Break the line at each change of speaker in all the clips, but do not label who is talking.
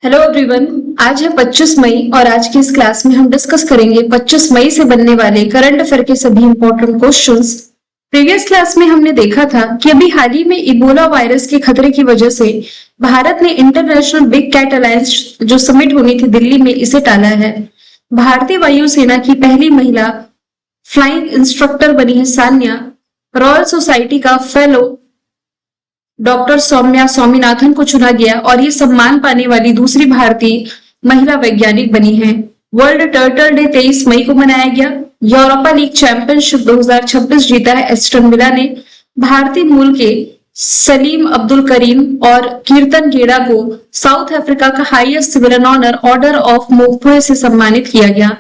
Hello everyone. आज है 25 मई और आज की इस क्लास में हम डिस्कस करेंगे 25 मई से बनने वाले करंट अफेयर के सभी इंपॉर्टेंट क्वेश्चंस। प्रीवियस क्लास में हमने देखा था कि अभी हाल ही में इबोला वायरस के खतरे की वजह से भारत ने इंटरनेशनल बिग कैट अलायंस जो समिट होनी थी दिल्ली में, इसे टाला है। भारतीय वायुसेना की पहली महिला फ्लाइंग इंस्ट्रक्टर बनी है सान्या। रॉयल सोसाइटी का फेलो डॉक्टर सौम्या स्वामीनाथन को चुना गया और ये सम्मान पाने वाली दूसरी भारतीय महिला वैज्ञानिक बनी है। वर्ल्ड टर्टल डे 23 मई को मनाया गया। यूरोपा लीग चैंपियनशिप 2026 जीता है एस्टन विला ने। भारतीय मूल के सलीम अब्दुल करीम और कीर्तन गेड़ा को साउथ अफ्रीका का highest civilian honour order of मोकपुए से सम्मानित किया गया।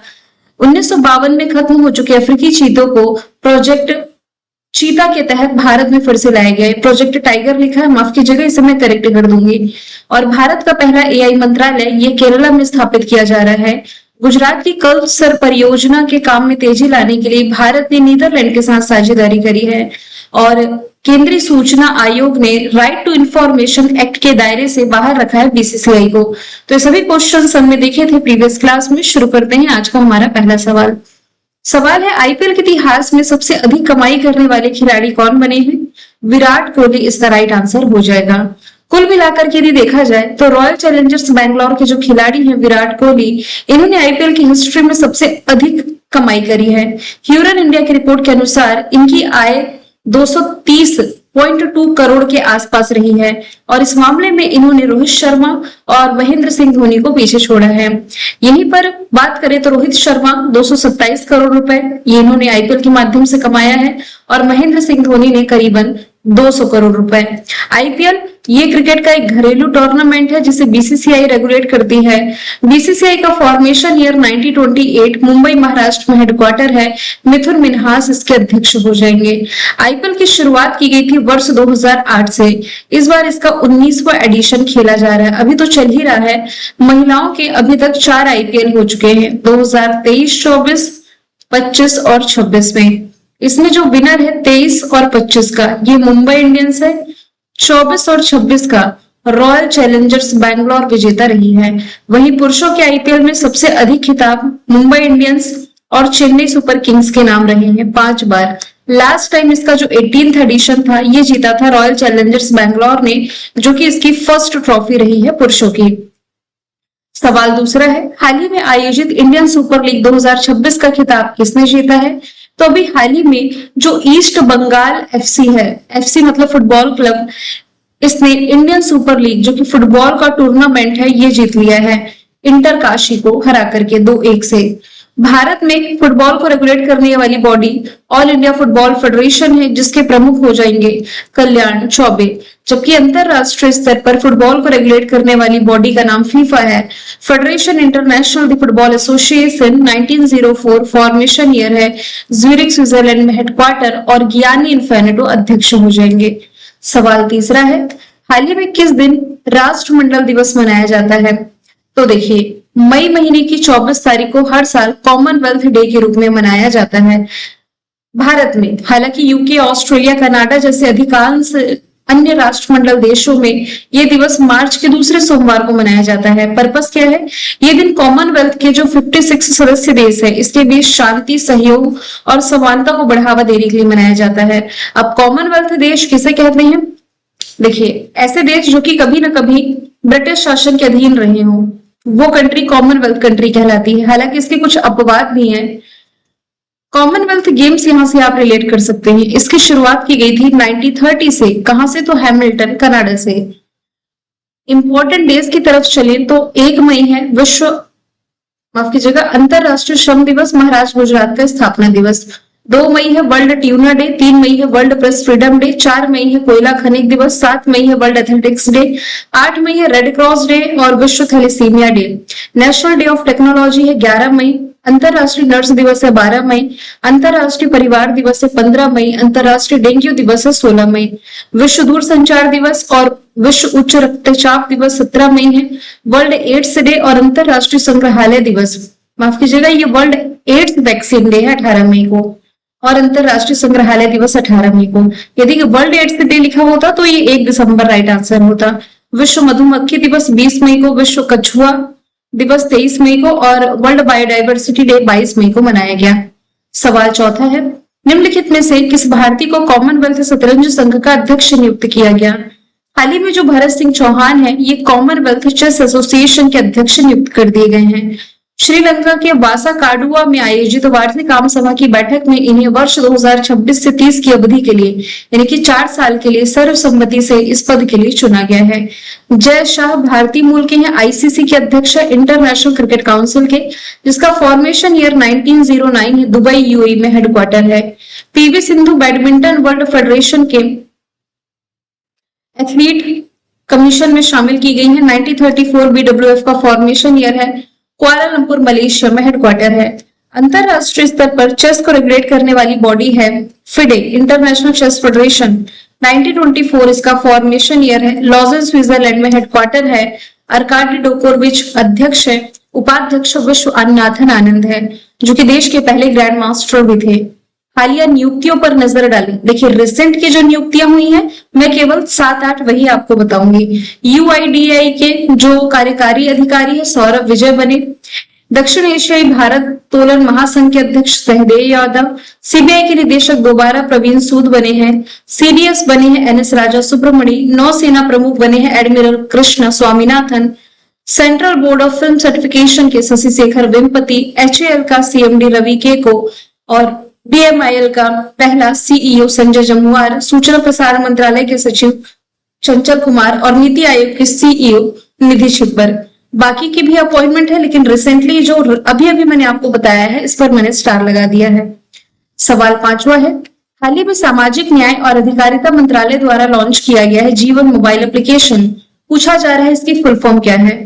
1952 में खत्म हो चुके अफ्रीकी चीतों को प्रोजेक्ट चीता के तहत भारत में फिर से लाए गए। प्रोजेक्ट टाइगर लिखा है, माफ कीजिएगा, इसे मैं करेक्ट कर दूंगी। और भारत का पहला एआई मंत्रालय ये केरला में स्थापित किया जा रहा है। गुजरात की कल्पसर परियोजना के काम में तेजी लाने के लिए भारत ने नीदरलैंड के साथ साझेदारी करी है। और केंद्रीय सूचना आयोग ने राइट टू इंफॉर्मेशन एक्ट के दायरे से बाहर रखा है बीसीसीआई को। तो ये सभी क्वेश्चन हमने देखे थे प्रीवियस क्लास में। शुरू करते हैं आज का हमारा पहला सवाल है आईपीएल के इतिहास में सबसे अधिक कमाई करने वाले खिलाड़ी कौन बने हैं? विराट कोहली इसका राइट आंसर हो जाएगा। कुल मिलाकर के यदि देखा जाए तो रॉयल चैलेंजर्स बैंगलोर के जो खिलाड़ी हैं विराट कोहली, इन्होंने आईपीएल की हिस्ट्री में सबसे अधिक कमाई करी है। ह्यूरन इंडिया की रिपोर्ट के अनुसार इनकी आय 230.2 करोड़ के आसपास रही है और इस मामले में इन्होंने रोहित शर्मा और महेंद्र सिंह धोनी को पीछे छोड़ा है। यहीं पर बात करें तो रोहित शर्मा 227 करोड़ रुपए ये इन्होंने आईपीएल के माध्यम से कमाया है और महेंद्र सिंह धोनी ने करीबन 200 करोड़ रुपए। आईपीएल ये क्रिकेट का एक घरेलू टूर्नामेंट है जिसे बीसीसीआई रेगुलेट करती है। बीसीसीआई का फॉर्मेशन ईयर 1928 मुंबई महाराष्ट्र में हेडक्वार्टर है। मिथुन मिन्हास इसके अध्यक्ष हो जाएंगे। आईपीएल की शुरुआत की गई थी वर्ष 2008 से। इस बार इसका 19वां एडिशन खेला जा रहा है, अभी तो चल ही रहा है। महिलाओं के अभी तक 4 आईपीएल हो चुके हैं 2023, 24, 25 और 26 में। इसमें जो विनर है 23 और 25 का ये मुंबई इंडियंस है। 24 और 26 का रॉयल चैलेंजर्स बैंगलोर विजेता रही है। वहीं पुरुषों के आईपीएल में सबसे अधिक खिताब मुंबई इंडियंस और चेन्नई सुपर किंग्स के नाम रहे हैं 5 बार। लास्ट टाइम इसका जो 18th एडिशन था ये जीता था रॉयल चैलेंजर्स बैंगलोर ने, जो कि इसकी फर्स्ट ट्रॉफी रही है पुरुषों की। सवाल दूसरा है हाल ही में आयोजित इंडियन सुपर लीग 2026 का खिताब किसने जीता है? तो अभी हाल ही में जो ईस्ट बंगाल एफसी है, एफसी मतलब फुटबॉल क्लब, इसने इंडियन सुपर लीग जो कि फुटबॉल का टूर्नामेंट है ये जीत लिया है इंटर काशी को हरा करके 2-1 से। भारत में फुटबॉल को रेगुलेट करने वाली body all India football federation है जिसके प्रमुख हो जाएंगे कल्याण चौबे, जबकि अंतरराष्ट्रीय स्तर पर फुटबॉल को रेगुलेट करने वाली बॉडी का नाम फीफा है। Federation international the football association 1904 formation year है। ज्यूरिख स्विट्जरलैंड में हेडक्वार्टर और गियानी इन्फेनिटो अध्यक्ष हो जाएंगे। सवाल तीसरा है हाल ही में किस दिन राष्ट्रमंडल दिवस मनाया जाता है? तो देखिए मई महीने की 24 तारीख को हर साल कॉमनवेल्थ डे के रूप में मनाया जाता है भारत में। हालांकि यूके, ऑस्ट्रेलिया, कनाडा जैसे अधिकांश अन्य राष्ट्रमंडल देशों में ये दिवस मार्च के दूसरे सोमवार को मनाया जाता है। पर्पस क्या है? ये दिन कॉमनवेल्थ के जो 56 सदस्य देश है इसके बीच शांति, सहयोग और समानता को बढ़ावा देने के लिए मनाया जाता है। अब कॉमनवेल्थ देश किसे कहते हैं? देखिए ऐसे देश जो कि कभी ना कभी ब्रिटिश शासन के अधीन रहे हों वो कंट्री कॉमनवेल्थ कंट्री कहलाती है। हालांकि इसके कुछ अपवाद भी हैं। कॉमनवेल्थ गेम्स यहां से आप रिलेट कर सकते हैं। इसकी शुरुआत की गई थी 1930 से। कहां से? तो हैमिल्टन कनाडा से। इंपॉर्टेंट डेज की तरफ चले तो 1 मई है माफ कीजिएगा अंतरराष्ट्रीय श्रम दिवस, महाराष्ट्र गुजरात का स्थापना दिवस। 2 मई है वर्ल्ड ट्यूना डे। 3 मई है वर्ल्ड प्रेस फ्रीडम डे। 4 मई है कोयला खनिज दिवस। 7 मई है वर्ल्ड एथलेटिक्स डे। 8 मई है रेड क्रॉस डे और विश्व thalassemia day. National day of technology है 11 मई। अंतरराष्ट्रीय नर्स दिवस है 12 मई। अंतरराष्ट्रीय परिवार दिवस है 15 मई। अंतरराष्ट्रीय डेंगू दिवस है 16 मई। विश्व दूरसंचार दिवस और विश्व उच्च रक्तचाप दिवस 17 मई है। वर्ल्ड एड्स डे और अंतरराष्ट्रीय संग्रहालय दिवस, माफ कीजिएगा ये वर्ल्ड एड्स वैक्सीन डे है 18 मई को और अंतरराष्ट्रीय संग्रहालय दिवस 18 मई को। यदि वर्ल्ड एड्स डे लिखा होता तो ये 1 दिसंबर राइट आंसर होता। विश्व मधुमक्खी दिवस 20 मई को, विश्व कछुआ दिवस 23 मई को और वर्ल्ड बायोडाइवर्सिटी डे 22 मई को मनाया गया। सवाल चौथा है, निम्नलिखित में से किस भारतीय को कॉमनवेल्थ शतरंज संघ का अध्यक्ष नियुक्त किया गया? हाल ही में जो भरत सिंह चौहान है, ये कॉमनवेल्थ चेस एसोसिएशन के अध्यक्ष नियुक्त कर दिए गए हैं। श्रीलंका के वासा काडुआ में आयोजित वार्षिक आम सभा की बैठक में इन्हें वर्ष 2026 से 30 की अवधि के लिए यानी कि 4 साल के लिए सर्वसम्मति से इस पद के लिए चुना गया है। जय शाह भारतीय मूल के हैं, आईसीसी के अध्यक्ष है, इंटरनेशनल क्रिकेट काउंसिल के, जिसका फॉर्मेशन ईयर 1909 है, दुबई यूएई में हेडक्वार्टर है। PV Sindhu badminton world federation के एथलीट कमीशन में शामिल की गई है। 1934 बीडब्ल्यूएफ का फॉर्मेशन ईयर है, कुआलालंपुर मलेशिया में हेडक्वार्टर है। अंतरराष्ट्रीय स्तर पर चेस को रेगुलेट करने वाली बॉडी है फिडे, इंटरनेशनल चेस फेडरेशन। 1924 इसका फॉर्मेशन ईयर है, लॉजेन स्विट्जरलैंड में हेडक्वार्टर है। अर्काडी डोकोरविच अध्यक्ष है, उपाध्यक्ष विश्वनाथन आनंद है, जो कि देश के पहले ग्रैंड मास्टर भी थे। हालिया नियुक्तियों पर नजर डालें। देखिए रिसेंट की जो नियुक्तियां हुई हैं, मैं केवल 7-8 वही आपको बताऊंगी। यूआईडीआई के जो कार्यकारी अधिकारी है सौरभ विजय बने। दक्षिण एशियाई भारत तोलन महासंघ के अध्यक्ष सहदेव यादव। सीबीआई के निदेशक दोबारा प्रवीण सूद बने हैं। सीडीएस बने हैं एनएस राजा सुब्रमणी। नौसेना प्रमुख बने हैं admiral Krishna Swaminathan. Central board of film certification के शशि शेखर वेम्पति। एचएएल का सीएमडी रवि केको और बीएमआईएल का पहला सीईओ संजय जमुआर। सूचना प्रसारण मंत्रालय के सचिव चंचल कुमार और नीति आयोग के सीईओ निधि छिब्बर। बाकी की भी अपॉइंटमेंट है, लेकिन रिसेंटली जो अभी अभी मैंने आपको बताया है इस पर मैंने स्टार लगा दिया है। सवाल 5वां है, हाल ही में सामाजिक न्याय और अधिकारिता मंत्रालय द्वारा लॉन्च किया गया है जीवन मोबाइल एप्लीकेशन। पूछा जा रहा है इसकी फुल फॉर्म क्या है?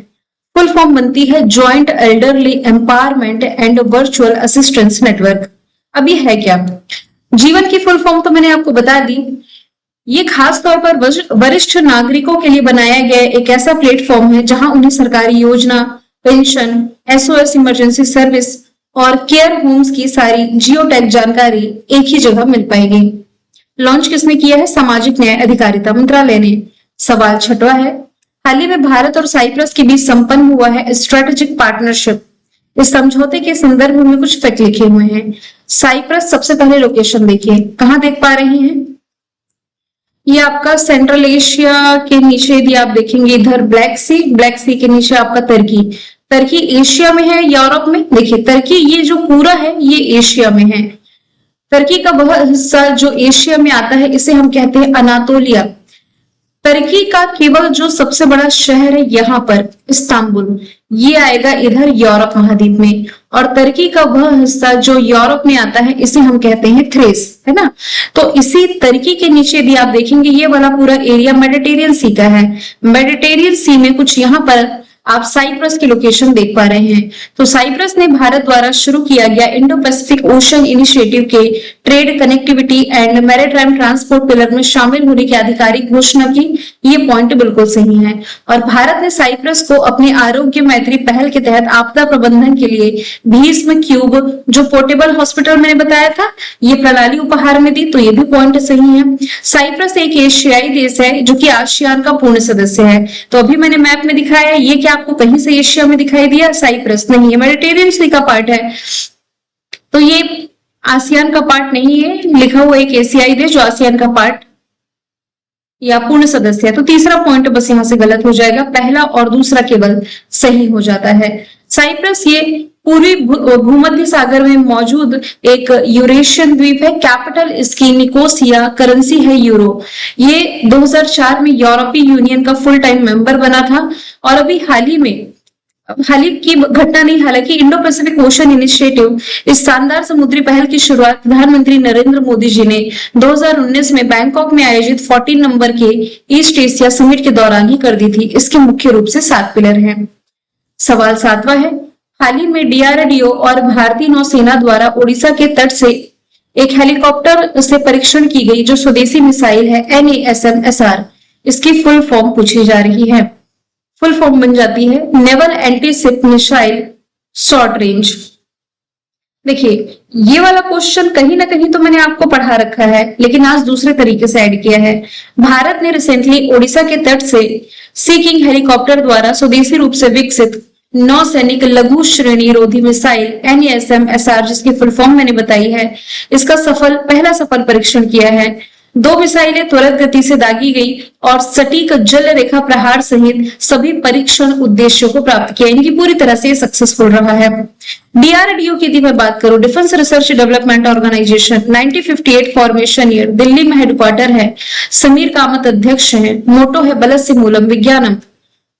फुल फॉर्म बनती है joint elderly empowerment and virtual assistance network. अब ये है क्या? जीवन की फुल फॉर्म तो मैंने आपको बता दी। ये खास तौर पर वरिष्ठ नागरिकों के लिए बनाया गया एक ऐसा प्लेटफॉर्म है जहां उन्हें सरकारी योजना, पेंशन, एसओएस इमरजेंसी सर्विस और केयर होम्स की सारी जियोटैग जानकारी एक ही जगह मिल पाएगी। लॉन्च किसने किया है? सामाजिक न्याय अधिकारिता मंत्रालय ने। सवाल 6वां है, हाल ही में भारत और साइप्रस के बीच संपन्न हुआ है स्ट्रेटेजिक पार्टनरशिप। इस समझौते के संदर्भ में कुछ फैक्ट लिखे हुए हैं। साइप्रस सबसे पहले लोकेशन देखिए, कहां देख पा रहे हैं? ये आपका सेंट्रल एशिया के नीचे यदि आप देखेंगे इधर ब्लैक सी के नीचे आपका टर्की एशिया में है, यूरोप में। देखिए टर्की ये जो पूरा है ये एशिया में है। टर्की का वह हिस्सा जो एशिया में आता है इसे हम कहते हैं अनातोलिया। टर्की का केवल जो सबसे बड़ा शहर है यहाँ पर इस्तांबुल, ये आएगा इधर यूरोप महाद्वीप में। और टर्की का वह हिस्सा जो यूरोप में आता है इसे हम कहते हैं थ्रेस, है ना। तो इसी टर्की के नीचे यदि आप देखेंगे ये वाला पूरा एरिया मेडिटेरियन सी का है। मेडिटेरियन सी में कुछ यहाँ पर आप साइप्रस की लोकेशन देख पा रहे हैं। तो साइप्रस ने भारत द्वारा शुरू किया गया इंडो पैसिफिक ओशन इनिशिएटिव के trade, connectivity and maritime transport pillar में शामिल होने की आधिकारिक घोषणा की। ये पॉइंट बिल्कुल सही है। और भारत ने साइप्रस को अपने आरोग्य मैत्री पहल के तहत आपदा प्रबंधन के लिए भीष्म क्यूब जो पोर्टेबल हॉस्पिटल मैंने बताया था ये प्रणाली उपहार में दी, तो ये भी पॉइंट सही है। साइप्रस एक एशियाई देश है जो कि आसियान का पूर्ण सदस्य है। तो अभी मैंने मैप में दिखाया है, ये क्या आपको कहीं से एशिया में दिखाई दिया? साइप्रस नहीं है, मेडिटेरियन सी का पार्ट है। तो ये आसियान का पार्ट नहीं है, लिखा हुआ एक एशियाई देश जो आसियान का पार्ट या पूर्ण सदस्य है। तो तीसरा पॉइंट बस यहां से गलत हो जाएगा, पहला और दूसरा केवल सही हो जाता है। साइप्रस ये पूर्वी भूमध्य सागर में मौजूद एक यूरेशियन द्वीप है। कैपिटल इसकी निकोसिया, करेंसी है यूरो। ये 2004 में यूरोपीय यूनियन का फुल टाइम मेंबर बना था। और अभी हाल ही की घटना नहीं, हालांकि इंडो पैसिफिक ओशन इनिशिएटिव इस शानदार समुद्री पहल की शुरुआत प्रधानमंत्री नरेंद्र मोदी जी ने 2019 में बैंकॉक में आयोजित 14 नंबर के ईस्ट एशिया समिट के दौरान ही कर दी थी। इसके मुख्य रूप से 7 पिलर हैं। सवाल 7वां है, हाल ही में डीआरडीओ और भारतीय नौसेना द्वारा ओडिशा के तट से एक हेलीकॉप्टर से परीक्षण की गई जो स्वदेशी मिसाइल है NASM-SR। इसकी फुल फॉर्म पूछी जा रही है। फुल फॉर्म बन जाती है naval anti ship missile short range. देखिए, ये वाला क्वेश्चन कहीं ना कहीं तो मैंने आपको पढ़ा रखा है, लेकिन आज दूसरे तरीके से ऐड किया है। भारत ने रिसेंटली ओडिशा के तट से सी किंग हेलीकॉप्टर द्वारा स्वदेशी रूप से विकसित नौसैनिक लघु श्रेणी रोधी मिसाइल NASM-SR, जिसकी फुल फॉर्म मैंने बताई है, इसका पहला सफल परीक्षण किया है। दो मिसाइलें त्वरित गति से दागी गई और सटीक जल रेखा प्रहार सहित सभी परीक्षण उद्देश्यों को प्राप्त किया। इनकी पूरी तरह से सक्सेसफुल रहा है। DRDO की यदि मैं बात करूं, defence research development organisation, 1958 formation year, Delhi में हेडक्वार्टर है। समीर कामत अध्यक्ष है। मोटो है बलस्य मूलम विज्ञानम।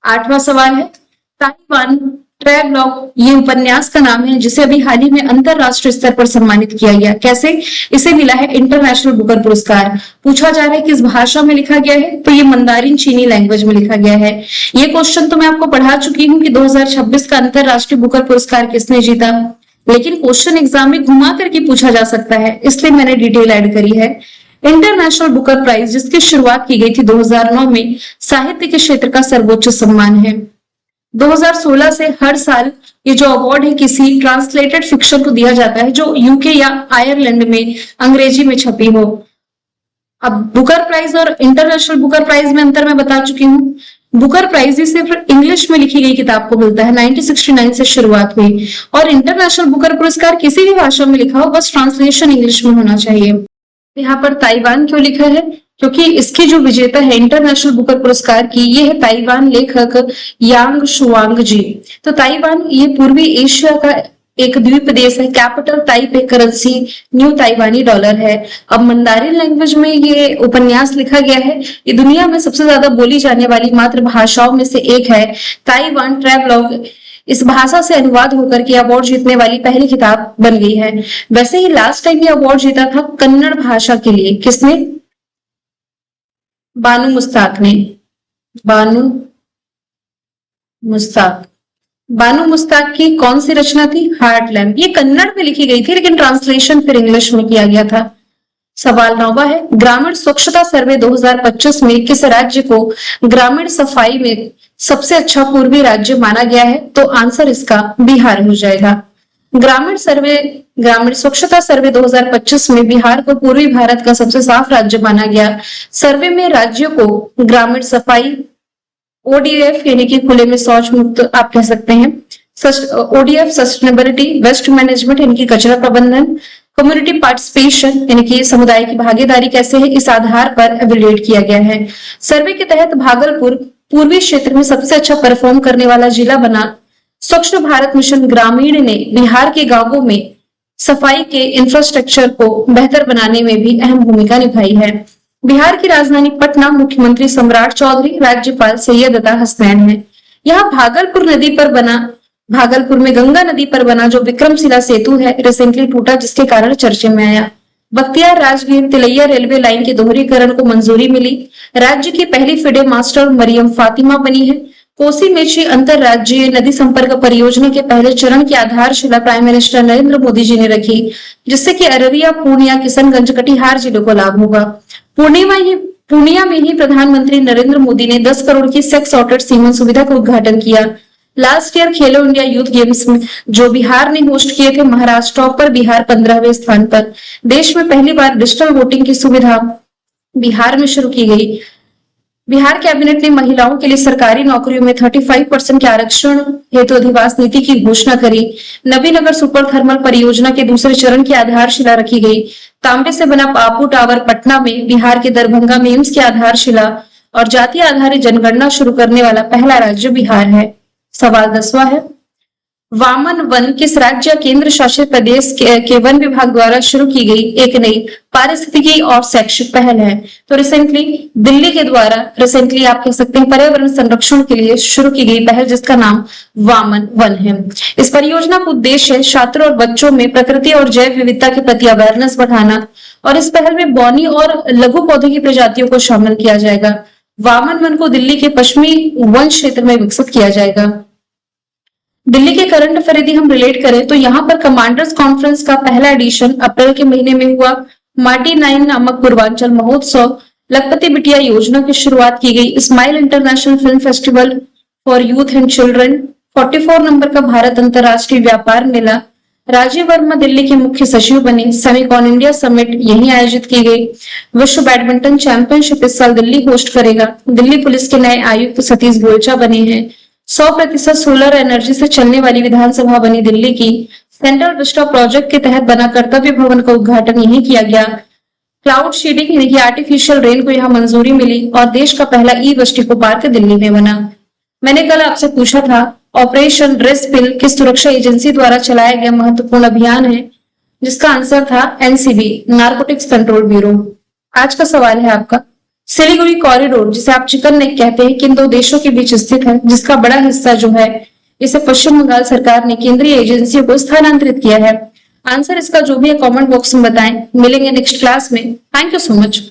8वां सवाल है, ताइवान ट्रैवलॉग ये उपन्यास का नाम है, जिसे अभी हाल ही में अंतरराष्ट्रीय स्तर पर सम्मानित किया गया। कैसे? इसे मिला है इंटरनेशनल बुकर पुरस्कार। पूछा जा रहा है किस भाषा में लिखा गया है, तो ये मंदारिन चीनी लैंग्वेज में लिखा गया है। ये क्वेश्चन तो मैं आपको पढ़ा चुकी हूँ कि 2026 का अंतरराष्ट्रीय बुकर पुरस्कार किसने जीता, लेकिन क्वेश्चन एग्जाम में घुमा करके पूछा जा सकता है, इसलिए मैंने डिटेल ऐड करी है। इंटरनेशनल बुकर प्राइज, जिसकी शुरुआत की गई थी 2009 में, साहित्य के क्षेत्र का सर्वोच्च सम्मान है। 2016 से हर साल ये जो अवार्ड है किसी ट्रांसलेटेड फिक्शन को दिया जाता है जो यूके या आयरलैंड में अंग्रेजी में छपी हो। अब बुकर प्राइज और इंटरनेशनल बुकर प्राइज में अंतर मैं बता चुकी हूँ। बुकर प्राइज ही सिर्फ इंग्लिश में लिखी गई किताब को मिलता है, 1969 से शुरुआत हुई। और इंटरनेशनल बुकर पुरस्कार किसी भी भाषा में लिखा हो, बस ट्रांसलेशन इंग्लिश में होना चाहिए। यहाँ पर ताइवान क्यों लिखा है? क्योंकि इसकी जो विजेता है इंटरनेशनल बुकर पुरस्कार की, ये है ताइवान लेखक यांग शुआंग जी। तो ताइवान ये पूर्वी एशिया का एक द्वीप देश है। कैपिटल ताइपे, करेंसी न्यू ताइवानी डॉलर है। अब मंदारिन लैंग्वेज में ये उपन्यास लिखा गया है। ये दुनिया में सबसे ज्यादा बोली जाने वाली मातृभाषाओं में से एक है। ताइवान ट्रैवलॉग इस भाषा से अनुवाद होकर के अवार्ड जीतने वाली पहली किताब बन गई है। वैसे ही लास्ट टाइम ये अवार्ड जीता था कन्नड़ भाषा के लिए। किसने? बानू मुस्ताक ने। बानू मुस्ताक। बानू मुस्ताक की कौन सी रचना थी? Heart lamp. ये कन्नड़ में लिखी गई थी, लेकिन ट्रांसलेशन फिर इंग्लिश में किया गया था। सवाल 9वां है, ग्रामीण स्वच्छता सर्वे 2025 में किस राज्य को ग्रामीण सफाई में सबसे अच्छा पूर्वी राज्य माना गया है? तो आंसर इसका बिहार हो जाएगा। ग्रामीण स्वच्छता सर्वे 2025 में बिहार को पूर्वी भारत का सबसे साफ राज्य माना गया। सर्वे में राज्यों को ग्रामीण सफाई, ODF यानी कि खुले में शौच मुक्त आप कह सकते हैं, ODF सस्टेनेबिलिटी, वेस्ट मैनेजमेंट यानी कि कचरा प्रबंधन, कम्युनिटी पार्टिसिपेशन यानी कि समुदाय की भागीदारी कैसे है, इस आधार पर एवेल्युएट किया गया है। सर्वे के तहत भागलपुर पूर्वी क्षेत्र में सबसे अच्छा परफॉर्म करने वाला जिला बना। स्वच्छ भारत मिशन ग्रामीण ने बिहार के गांवों में सफाई के इंफ्रास्ट्रक्चर को बेहतर बनाने में भी अहम भूमिका निभाई है। बिहार की राजधानी पटना, मुख्यमंत्री सम्राट चौधरी, राज्यपाल सैयद अता हसनैन है। यहाँ भागलपुर में गंगा नदी पर बना जो विक्रमशिला सेतु है, रिसेंटली टूटा, जिसके कारण चर्चे में आया। बख्तियार राजगीर तिलैया रेलवे लाइन के दोहरीकरण को मंजूरी मिली। राज्य की पहली फिडे मास्टर मरियम फातिमा बनी है। कोसी मेची अंतरराज्यीय नदी संपर्क परियोजना के पहले चरण की आधारशिला प्राइम मिनिस्टर नरेंद्र मोदी जी ने रखी, जिससे कि अररिया, पूर्णिया, किशनगंज, कटिहार जिलों को लाभ होगा। पूर्णिया में ही प्रधानमंत्री नरेंद्र मोदी ने 10 करोड़ की सेक्स सॉर्टेड सीमन सुविधा का उद्घाटन किया। लास्ट ईयर खेलो इंडिया यूथ गेम्स में जो बिहार ने होस्ट किए थे, महाराष्ट्र टॉप पर, बिहार 15वें स्थान पर। देश में पहली बार डिजिटल वोटिंग की सुविधा बिहार में शुरू की गई। बिहार कैबिनेट ने महिलाओं के लिए सरकारी नौकरियों में 35% के आरक्षण हेतु अधिवास नीति की घोषणा करी। नबीनगर सुपर थर्मल परियोजना के दूसरे चरण की आधारशिला रखी गई। तांबे से बना पापू टावर पटना में, बिहार के दरभंगा में एम्स की आधारशिला और जातीय आधारित जनगणना शुरू करने वाला पहला राज्य बिहार है। सवाल 10वां है, वामन वन किस राज्य केंद्र शासित प्रदेश के वन विभाग द्वारा शुरू की गई एक नई पारिस्थितिकी और शैक्षिक पहल है? तो रिसेंटली दिल्ली के द्वारा आप कह सकते हैं पर्यावरण संरक्षण के लिए शुरू की गई पहल, जिसका नाम वामन वन है। इस परियोजना का उद्देश्य है छात्रों और बच्चों में प्रकृति और जैव विविधता के प्रति अवेयरनेस बढ़ाना, और इस पहल में बौनी और लघु पौधों की प्रजातियों को शामिल किया जाएगा। वामन वन को दिल्ली के पश्चिमी वन क्षेत्र में विकसित किया जाएगा। दिल्ली के करंट अफेयर यदि हम रिलेट करें तो यहाँ पर कमांडर्स कॉन्फ्रेंस का पहला एडिशन अप्रैल के महीने में हुआ। माटी 9 नामक पूर्वांचल महोत्सव, लखपति बिटिया योजना की शुरुआत की गई। Smile international film festival for youth and children, 44 number का भारत अंतरराष्ट्रीय व्यापार मेला, राजीव वर्मा दिल्ली के मुख्य सचिव बने। सेमिकॉन इंडिया समिट यहीं आयोजित की गई। विश्व बैडमिंटन चैंपियनशिप इस साल दिल्ली होस्ट करेगा। दिल्ली पुलिस के नए आयुक्त सतीश गोलचा बने हैं। 100% सोलर एनर्जी से चलने वाली विधानसभा बनी दिल्ली की। सेंट्रल विस्टा प्रोजेक्ट के तहत बना कर्तव्य भवन का उद्घाटन यहीं किया गया। क्लाउड सीडिंग यानी कि आर्टिफिशियल रेन को यहाँ मंजूरी मिली और देश का पहला ई बस डिपो पार्क दिल्ली में बना। मैंने कल आपसे पूछा था ऑपरेशन रेड पिल किस सुरक्षा एजेंसी द्वारा चलाया गया महत्वपूर्ण अभियान है, जिसका आंसर था एनसीबी, नारकोटिक्स कंट्रोल ब्यूरो। आज का सवाल है आपका, सिलीगुड़ी कॉरिडोर जिसे आप चिकन नेक कहते हैं किन दो देशों के बीच स्थित है, जिसका बड़ा हिस्सा जो है इसे पश्चिम बंगाल सरकार ने केंद्रीय एजेंसियों को स्थानांतरित किया है। आंसर इसका जो भी है कमेंट बॉक्स में बताएं। मिलेंगे नेक्स्ट क्लास में। Thank you so much.